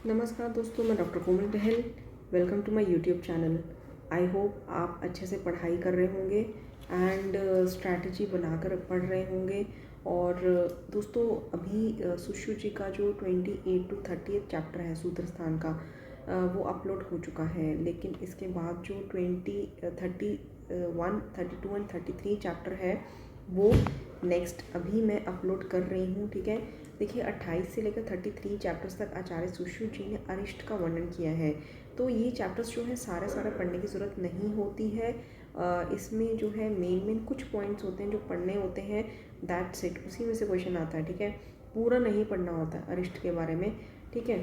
नमस्कार दोस्तों, मैं doctor Komal Bahl. Welcome to my YouTube channel. I hope आप अच्छे से पढ़ाई कर रहे होंगे एंड स्ट्रैटेजी बनाकर पढ़ रहे होंगे। और दोस्तों, अभी सुश्रुत का जो 28 to 30 चैप्टर है सूत्र स्थान का, वो अपलोड हो चुका है। लेकिन इसके बाद जो 31, 32 एंड 33 चैप्टर है वो नेक्स्ट अभी मैं अपलोड कर रही हूँ। ठीक है, देखिए 28 से लेकर 33 चैप्टर्स तक आचार्य सुश्रुत जी ने अरिष्ट का वर्णन किया है। तो ये चैप्टर्स जो है सारे पढ़ने की ज़रूरत नहीं होती है। इसमें जो है मेन कुछ पॉइंट्स होते हैं जो पढ़ने होते हैं, दैट्स इट। उसी में से क्वेश्चन आता है। ठीक है, पूरा नहीं पढ़ना होता है अरिष्ट के बारे में। ठीक है,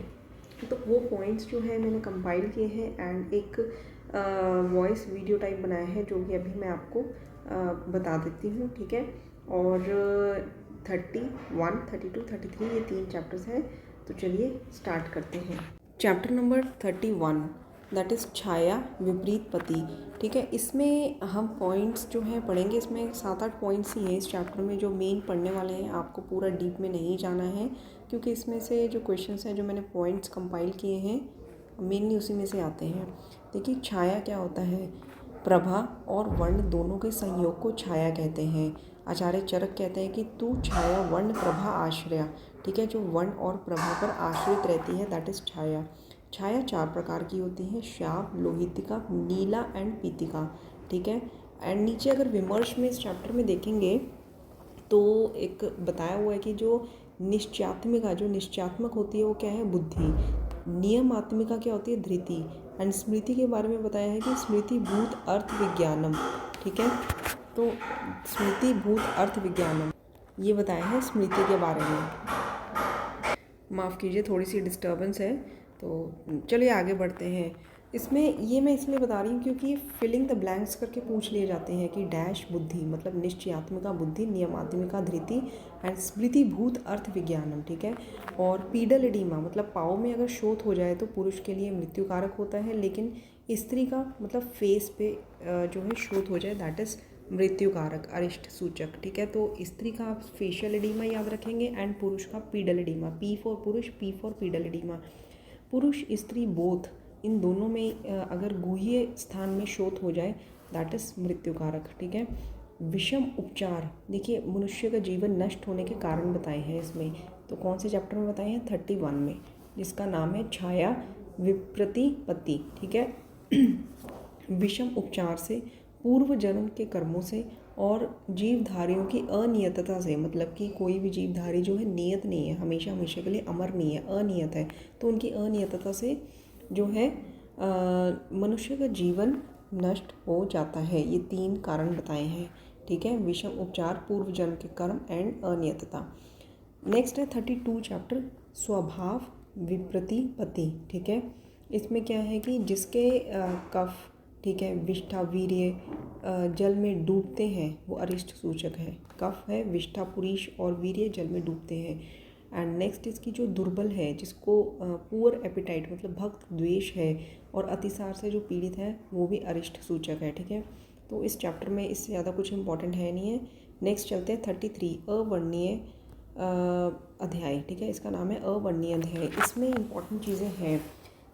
तो वो पॉइंट्स जो है मैंने कंपाइल किए हैं एंड एक वॉइस वीडियो टाइप बनाया है जो कि अभी मैं आपको बता देती हूँ। ठीक है, और 31, 32, 33 ये 3 चैप्टर्स हैं। तो चलिए स्टार्ट करते हैं। चैप्टर नंबर 31 दैट इज़ छाया विपरीत पति। ठीक है, इसमें हम पॉइंट्स जो हैं पढ़ेंगे। इसमें 7-8 पॉइंट्स ही हैं इस चैप्टर में जो मेन पढ़ने वाले हैं। आपको पूरा डीप में नहीं जाना है क्योंकि इसमें से जो क्वेश्चंस हैं जो मैंने पॉइंट्स कंपाइल किए हैं मेनली उसी में से आते हैं। देखिए, छाया क्या होता है? प्रभा और वर्ण दोनों के संयोग को छाया कहते हैं। आचार्य चरक कहते हैं कि तू छाया वर्ण प्रभा आश्रया। ठीक है, जो वर्ण और प्रभा पर आश्रित रहती है दैट इज़ छाया। छाया 4 प्रकार की होती है, श्याम, लोहितिका, नीला एंड पीतिका। ठीक है, एंड नीचे अगर विमर्श में इस चैप्टर में देखेंगे तो एक बताया हुआ है कि जो निश्चयात्मक होती है वो क्या है? बुद्धि। नियमात्मिका क्या होती है? धृति। एंड स्मृति के बारे में बताया है कि स्मृति भूत अर्थ विज्ञानम। ठीक है, तो स्मृति भूत अर्थ विज्ञानम ये बताया है स्मृति के बारे में। माफ़ कीजिए, थोड़ी सी डिस्टर्बेंस है, तो चलिए आगे बढ़ते हैं। इसमें ये मैं इसलिए बता रही हूँ क्योंकि फिलिंग द ब्लैंक्स करके पूछ लिए जाते हैं कि डैश बुद्धि मतलब निश्चयात्मिका बुद्धि, नियमात्मिका धृति एंड स्मृति भूत अर्थ विज्ञानम। ठीक है, और पीडल एडिमा मतलब पाँव में अगर शोथ हो जाए तो पुरुष के लिए मृत्युकारक होता है, लेकिन स्त्री का मतलब फेस पे जो है शोथ हो जाए दैट इज़ मृत्युकारक, अरिष्ट सूचक। ठीक है, तो स्त्री का आप फेशियल एडिमा याद रखेंगे एंड पुरुष का पीडल एडिमा। पी फॉर पुरुष, पी फॉर पीडल एडिमा। पुरुष स्त्री बोथ इन दोनों में अगर गुह्य स्थान में शोथ हो जाए दैट इज़ मृत्युकारक। ठीक है, विषम उपचार। देखिए, मनुष्य का जीवन नष्ट होने के कारण बताए हैं इसमें। तो कौन से चैप्टर में बताए हैं? 31 में, जिसका नाम है छाया विप्रतिपत्ति। ठीक है, विषम उपचार से, पूर्व जन्म के कर्मों से और जीवधारियों की अनियतता से, मतलब कि कोई भी जीवधारी जो है नियत नहीं है, हमेशा हमेशा के लिए अमर नहीं है, अनियत है। तो उनकी अनियतता से जो है मनुष्य का जीवन नष्ट हो जाता है। ये 3 कारण बताए हैं। ठीक है, विषम उपचार, पूर्व जन्म के कर्म एंड अनियतता। नेक्स्ट है 32 चैप्टर स्वभाव विप्रतिपत्ति। ठीक है, इसमें क्या है कि जिसके कफ, ठीक है, विष्ठा वीर्य जल में डूबते हैं वो अरिष्ट सूचक है। कफ है, विष्ठा पुरीष और वीर्य जल में डूबते हैं। एंड नेक्स्ट इसकी जो दुर्बल है, जिसको पुअर एपिटाइट मतलब भक्त द्वेष है और अतिसार से जो पीड़ित है वो भी अरिष्ट सूचक है। ठीक है, तो इस चैप्टर में इससे ज़्यादा कुछ इंपॉर्टेंट है नहीं है। नेक्स्ट चलते हैं 33 अवर्णीय अध्याय। ठीक है, इसका नाम है अवर्णीय अध्याय। इसमें इंपॉर्टेंट चीज़ें हैं।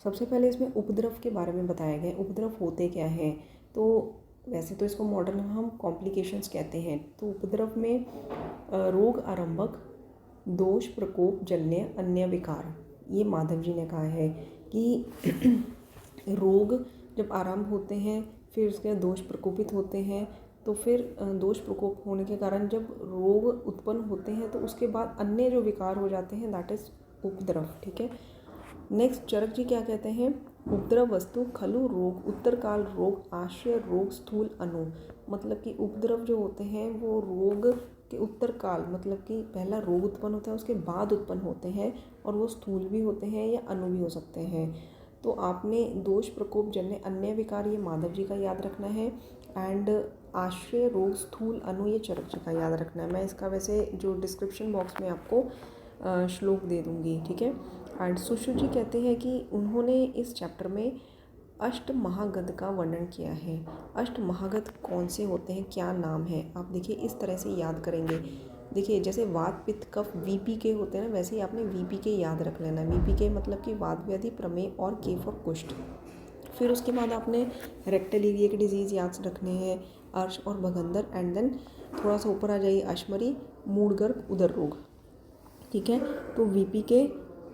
सबसे पहले इसमें उपद्रव के बारे में बताया गया। उपद्रव होते क्या हैं? तो वैसे तो इसको मॉडर्न हम कॉम्प्लिकेशंस कहते हैं। तो उपद्रव में रोग आरंभक, दोष प्रकोप जन्य अन्य विकार। ये माधव जी ने कहा है कि रोग जब आरंभ होते हैं फिर उसके दोष प्रकोपित होते हैं, तो फिर दोष प्रकोप होने के कारण जब रोग उत्पन्न होते हैं तो उसके बाद अन्य जो विकार हो जाते हैं दैट इज़ उपद्रव। ठीक है, नेक्स्ट चरक जी क्या कहते हैं? उपद्रव वस्तु खलु रोग, उत्तर काल रोग, आश्रय रोग, स्थूल अनु। मतलब कि उपद्रव जो होते हैं वो रोग के उत्तर काल मतलब कि पहला रोग उत्पन्न होता है उसके बाद उत्पन्न होते हैं, और वो स्थूल भी होते हैं या अनु भी हो सकते हैं। तो आपने दोष प्रकोप जन्य अन्य विकार ये माधव जी का याद रखना है एंड आश्रय रोग स्थूल अनु ये चरक जी का याद रखना है। मैं इसका वैसे जो डिस्क्रिप्शन बॉक्स में आपको श्लोक दे दूँगी। ठीक है, एंड सुश्रुत जी कहते हैं कि उन्होंने इस चैप्टर में अष्ट महागध का वर्णन किया है। अष्ट महागध कौन से होते हैं, क्या नाम है? आप देखिए इस तरह से याद करेंगे। देखिए जैसे वात पित्त कफ वीपी के होते हैं ना, वैसे ही आपने वीपी के याद रख लेना। वीपी के मतलब कि वात व्याधि, प्रमेह और केफ और कुष्ठ। फिर उसके बाद आपने रेक्टल एरिया के डिजीज़ याद रखने हैं, अर्श और भगंदर। एंड देन थोड़ा सा ऊपर आ जाइए, अश्मरी, मूढ़गर्भ, उदर रोग। ठीक है, तो वीपी के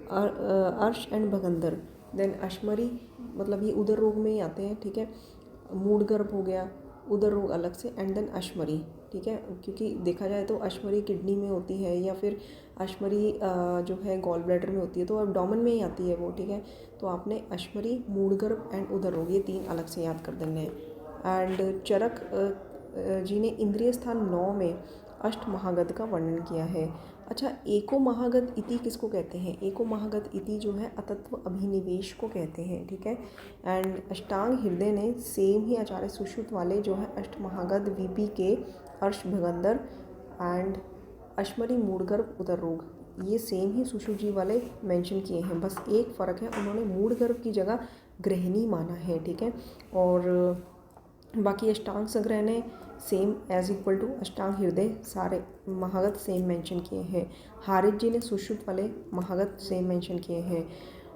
अर्श एंड भगंदर, देन अश्मरी मतलब ये उदर रोग में ही आते हैं। ठीक है, मूढ़गर्भ हो गया, उदर रोग अलग से, एंड देन अश्मरी। ठीक है, क्योंकि देखा जाए तो अश्मरी किडनी में होती है या फिर अश्मरी जो है गॉल ब्लैडर में होती है, तो एब्डोमेन में ही आती है वो। ठीक है, तो आपने अश्मरी, मूढ़गर्भ एंड उदर रोग ये 3 अलग से याद कर देंगे। एंड चरक जी ने इंद्रिय स्थान 9 में अष्ट महागध का वर्णन किया है। अच्छा, एको महागध इति किसको कहते हैं? एको महागध इति जो है अतत्व अभिनिवेश को कहते हैं। ठीक है, एंड अष्टांग हृदय ने सेम ही आचार्य सुश्रुत वाले जो है अष्ट महागध, वीपी के, अर्श, भगंदर एंड अश्मरी, मूढ़गर्भ, उदर रोग ये सेम ही सुश्रुत जी वाले मेंशन किए हैं। बस एक फ़र्क है, उन्होंने मूढ़गर्भ की जगह गृहिणी माना है। ठीक है, और बाकी अष्टांग संग्रह ने सेम एज इक्वल टू अष्टांग हृदय सारे महागत सेम मेंशन किए हैं। हारिज जी ने सुश्रुत वाले महागत सेम मेंशन किए हैं।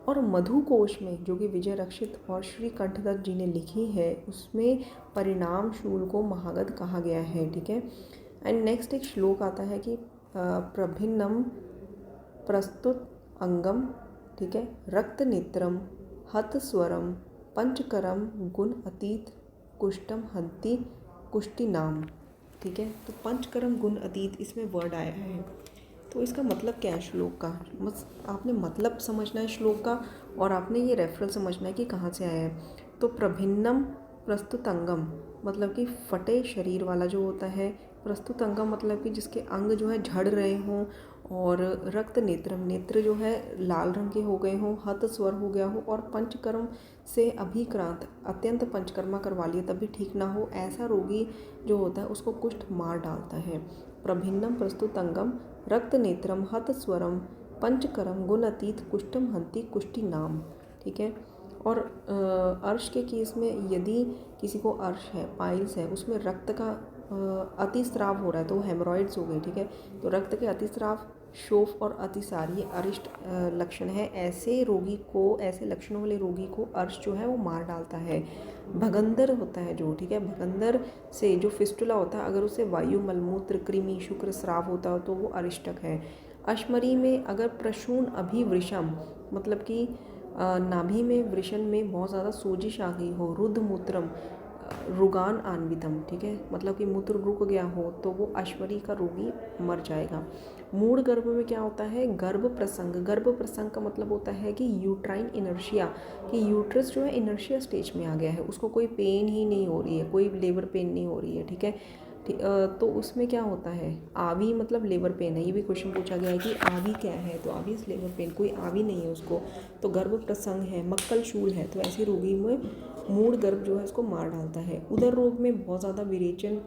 और मधु कोश में जो कि विजय रक्षित और श्री कंठदत्त जी ने लिखी है, उसमें परिणाम शूल को महागत कहा गया है। ठीक है, एंड नेक्स्ट एक श्लोक आता है कि प्रभिन्नम प्रस्तुत अंगम, ठीक है, रक्त नेत्रम, हत स्वरम, पंचकरम, गुण अतीत, कुष्टम हंति, कुष्टि नाम। ठीक है, तो पंचकर्म गुण अतीत इसमें वर्ड आया है। तो इसका मतलब क्या है श्लोक का? बस आपने मतलब समझना है श्लोक का, और आपने ये रेफरल समझना है कि कहाँ से आया है। तो प्रभिन्नम प्रस्तुतंगम मतलब कि फटे शरीर वाला जो होता है, प्रस्तुतंगम मतलब कि जिसके अंग जो है झड़ रहे हों, और रक्त नेत्रम नेत्र जो है लाल रंग के हो गए हों, हत स्वर हो गया हो, और पंचकर्म से अभिक्रांत अत्यंत पंचकर्मा करवा लिए तब भी ठीक ना हो, ऐसा रोगी जो होता है उसको कुष्ठ मार डालता है। प्रभिन्नम प्रस्तुतंगम रक्त नेत्रम हत स्वरम पंचकर्म गुणातीत कुष्ठम हंति कुष्टि नाम। ठीक है, और अर्श के केस में यदि किसी को अर्श है, पाइल्स है, उसमें रक्त का अतिस्राव हो रहा है तो वो हेमरॉइड्स हो गई। ठीक है, तो रक्त के अतिस्राव, शोफ और अतिसार ये अरिष्ट लक्षण है। ऐसे रोगी को, ऐसे लक्षणों वाले रोगी को अर्श जो है वो मार डालता है। भगंदर होता है जो, ठीक है, भगंदर से जो फिस्टुला होता है, अगर उससे वायु, मलमूत्र, कृमि, शुक्र स्राव होता हो तो वो अरिष्टक है। अश्मरी में अगर प्रसून अभिवृषम मतलब कि नाभि में वृषण में बहुत ज़्यादा सोजिश आ गई हो, रुद्ध मूत्रम रुगान आन्वितम, ठीक है, मतलब कि मूत्र रुक गया हो तो वो अश्वरी का रोगी मर जाएगा। मूढ़ गर्भ में क्या होता है? गर्भ प्रसंग। गर्भ प्रसंग का मतलब होता है कि यूट्राइन इनर्शिया, कि यूट्रस जो है इनर्शिया स्टेज में आ गया है, उसको कोई पेन ही नहीं हो रही है, कोई लेबर पेन नहीं हो रही है। ठीक है, तो उसमें क्या होता है? आवी मतलब लेबर पेन है। ये भी क्वेश्चन पूछा गया है कि आवी क्या है, तो आवी लेबर पेन, कोई आवी नहीं है उसको, तो गर्भ प्रसंग है, मक्कल शूल है, तो ऐसे रोगी में मूढ़ गर्भ जो है उसको मार डालता है। उदर रोग में बहुत ज़्यादा विरेचन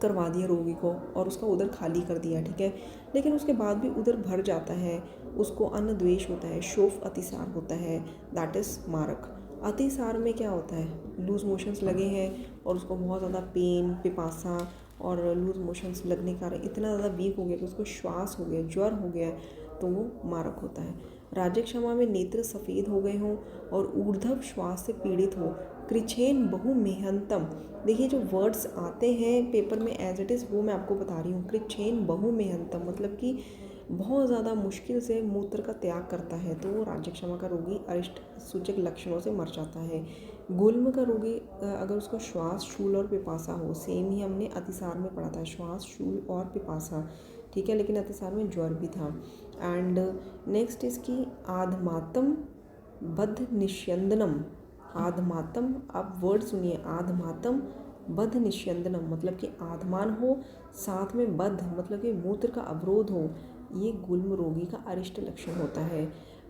करवा दिया रोगी को और उसका उदर खाली कर दिया, ठीक है, लेकिन उसके बाद भी उदर भर जाता है, उसको अन्न द्वेष होता है, शोफ अतिसार होता है, दैट इज़ मारक। अतिसार में क्या होता है? लूज़ मोशंस लगे हैं और उसको बहुत ज़्यादा पेन, पिपासा और लूज़ मोशंस लगने के कारण इतना ज़्यादा वीक हो गया कि उसको श्वास हो गया, ज्वर हो गया, तो वो मारक होता है। राज्यक्षमा में नेत्र सफ़ेद हो गए हों और ऊर्ध्व श्वास से पीड़ित हो, कृच्छेन बहु मेहंतम। देखिए जो वर्ड्स आते हैं पेपर में एज इट इज़ वो मैं आपको बता रही हूँ। कृच्छेन बहु मेहंतम मतलब कि बहुत ज़्यादा मुश्किल से मूत्र का त्याग करता है, तो वो राज्यक्षमा का रोगी अरिष्ट सूचक लक्षणों से मर जाता है। गुल्म का रोगी अगर उसको श्वास, शूल और पिपासा हो, सेम ही हमने अतिसार में पढ़ा था, श्वास, शूल और पिपासा, ठीक है, लेकिन अतिसार में ज्वर भी था। एंड नेक्स्ट इसकी आधमातम बद्ध निष्यंदनम। आधमातम, आप वर्ड सुनिए, आधमातम बद्ध निष्यंदनम मतलब कि आधमान हो, साथ में बद्ध मतलब कि मूत्र का अवरोध हो, ये गुल्म रोगी का अरिष्ट लक्षण होता है।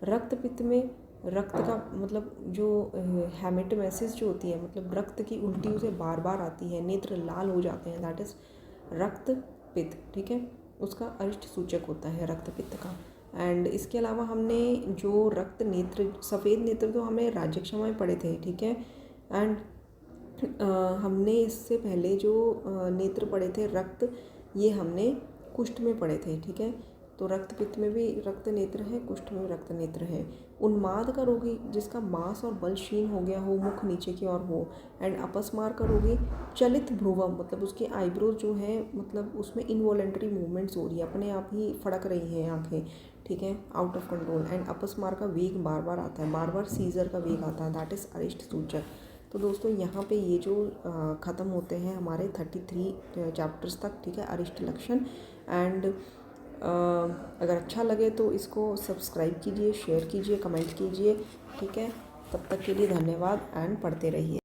रक्त पित्त में रक्त का मतलब जो हेमेटोमेसिस जो होती है, मतलब रक्त की उल्टी उसे बार बार आती है, नेत्र लाल हो जाते हैं, दैट इज़ रक्त पित्त, ठीक है, उसका अरिष्ट सूचक होता है रक्त पित्त का। एंड इसके अलावा हमने जो रक्त नेत्र, सफ़ेद नेत्र तो हमें राज्यक्षमा में पढ़े थे, ठीक है, एंड हमने इससे पहले जो नेत्र पढ़े थे रक्त, ये हमने कुष्ठ में पड़े थे, ठीक है। तो रक्त पित्त में भी रक्त नेत्र है, कुष्ठ में भी रक्त नेत्र है। उन्माद का रोगी जिसका मांस और बल क्षीण हो गया हो, मुख नीचे की ओर हो। एंड अपस्मार का रोगी चलित भ्रुवम, मतलब उसके आईब्रोज जो है, मतलब उसमें इनवॉलेंटरी मूवमेंट्स हो रही है, अपने आप ही फड़क रही हैं आँखें, ठीक है, आउट ऑफ कंट्रोल। एंड अपस्मार का वेग बार बार आता है, बार बार सीजर का वेग आता है, दैट इज़ अरिष्ट सूचक। तो दोस्तों यहाँ पे ये जो ख़त्म होते हैं हमारे 33 चैप्टर्स तक, ठीक है, अरिष्ट लक्षण। एंड अगर अच्छा लगे तो इसको सब्सक्राइब कीजिए, शेयर कीजिए, कमेंट कीजिए, ठीक है। तब तक के लिए धन्यवाद एंड पढ़ते रहिए।